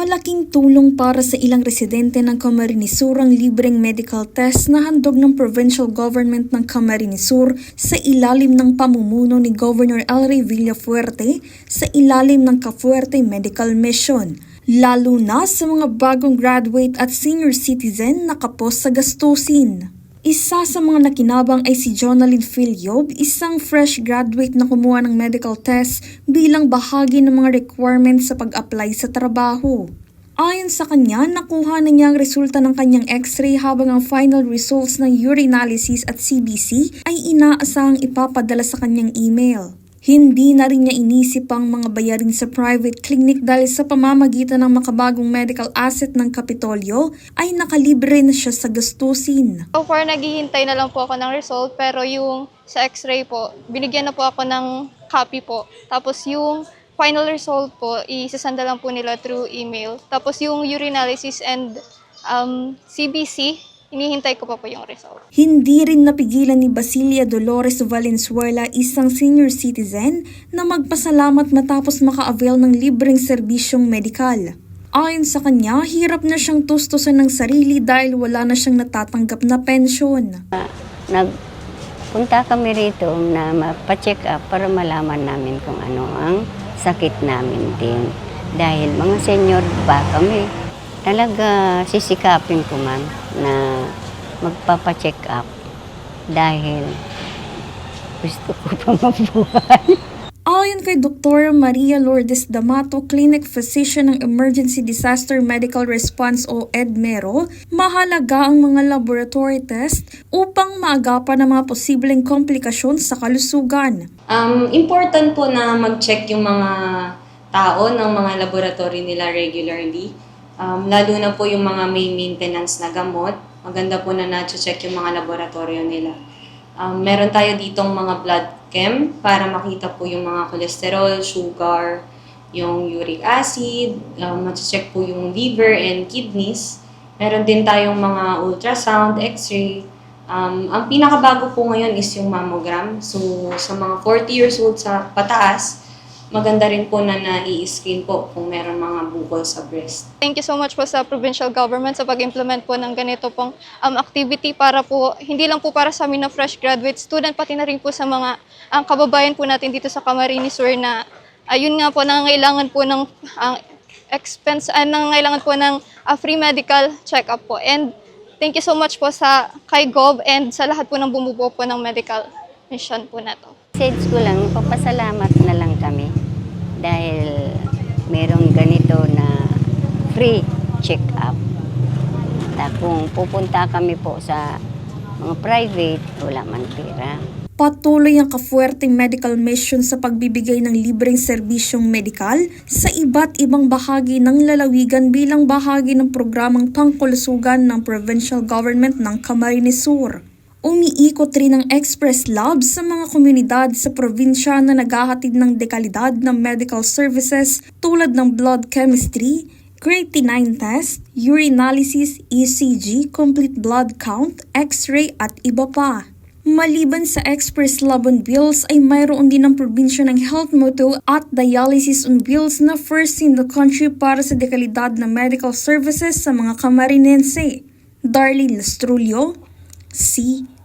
Malaking tulong para sa ilang residente ng Camarines Sur ang libreng medical test na handog ng provincial government ng Camarines Sur sa ilalim ng pamumuno ni Governor El Rey Villafuerte sa ilalim ng Cafuerte Medical Mission, lalo na sa mga bagong graduate at senior citizen na kapos sa gastusin. Isa sa mga nakinabang ay si Jonalyn Filiob, isang fresh graduate na kumuha ng medical test bilang bahagi ng mga requirements sa pag-apply sa trabaho. Ayon sa kanya, nakuha na niya ang resulta ng kanyang x-ray habang ang final results ng urinalysis at CBC ay inaasahang ipapadala sa kanyang email. Hindi na rin niya inisip ang mga bayarin sa private clinic dahil sa pamamagitan ng makabagong medical asset ng Kapitolyo ay nakalibre na siya sa gastusin. So far, naghihintay na lang po ako ng result pero yung sa x-ray po, binigyan na po ako ng copy po. Tapos yung final result po, isasanda lang po nila through email. Tapos yung urinalysis and CBC, hinihintay ko pa po yung result. Hindi rin napigilan ni Basilia Dolores Valenzuela, isang senior citizen, na magpasalamat matapos maka-avail ng libreng serbisyong medikal. Ayon sa kanya, hirap na siyang tustusan ng sarili dahil wala na siyang natatanggap na pensyon. Nagpunta kami rito na mapacheck up para malaman namin kung ano ang sakit namin din. Dahil mga senior pa kami, talaga sisikapin ko man na magpapacheck up dahil gusto ko pa mabuhay. Ayon kay Dr. Maria Lourdes Damato, Clinic Physician ng Emergency Disaster Medical Response o EDMERO, mahalaga ang mga laboratory test upang maagapan ang mga posibleng komplikasyon sa kalusugan. Important po na mag-check yung mga tao ng mga laboratory nila regularly. Lalo na po yung mga may maintenance na gamot, maganda po na na-check yung mga laboratorio nila. Meron tayo ditong mga blood chem para makita po yung mga cholesterol, sugar, yung uric acid, ma-check po yung liver and kidneys. Meron din tayong mga ultrasound, x-ray. Ang pinakabago po ngayon is yung mammogram. So sa mga 40 years old sa pataas, maganda rin po na nai-screen po kung meron mga bukol sa breast. Thank you so much po sa provincial government sa pag-implement po ng ganito pong activity para po, hindi lang po para sa amin na fresh graduate student, pati na rin po sa mga kababayan po natin dito sa Camarines Sur na ayun nga po, nangangailangan po ng nangangailangan po ng free medical check-up po. And thank you so much po sa kay Gov and sa lahat po ng bumubuo po ng medical mission po na to. Message ko lang, papasalamat na lang kami dahil merong ganito na free check-up. Kung pupunta kami po sa mga private, wala man pera. Patuloy ang Cafuerte Medical Mission sa pagbibigay ng libreng serbisyong medikal sa iba't ibang bahagi ng lalawigan bilang bahagi ng programang pangkalusugan ng provincial government ng Camarines Sur. Umiikot rin ang Express Labs sa mga komunidad sa probinsya na naghahatid ng dekalidad ng medical services tulad ng blood chemistry, creatinine test, urinalysis, ECG, complete blood count, x-ray at iba pa. Maliban sa Express Lab on Wheels ay mayroon din ng probinsya ng Health Motto at Dialysis on Wheels na first in the country para sa dekalidad ng medical services sa mga Camarinense. Darlene Lastrulio, CSN.